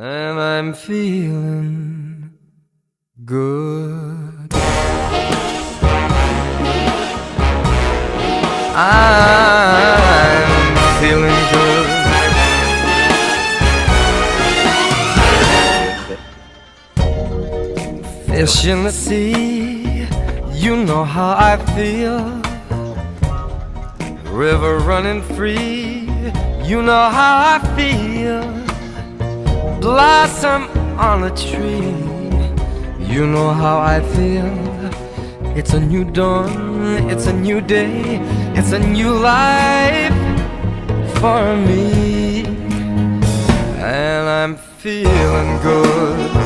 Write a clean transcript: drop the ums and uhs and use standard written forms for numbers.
and I'm feeling good. I'm feeling good. Fish in the sea, you know how I feel. River running free, you know how I feel. Blossom on a tree, you know how I feel. It's a new dawn, it's a new day, it's a new life for me. And I'm feeling good.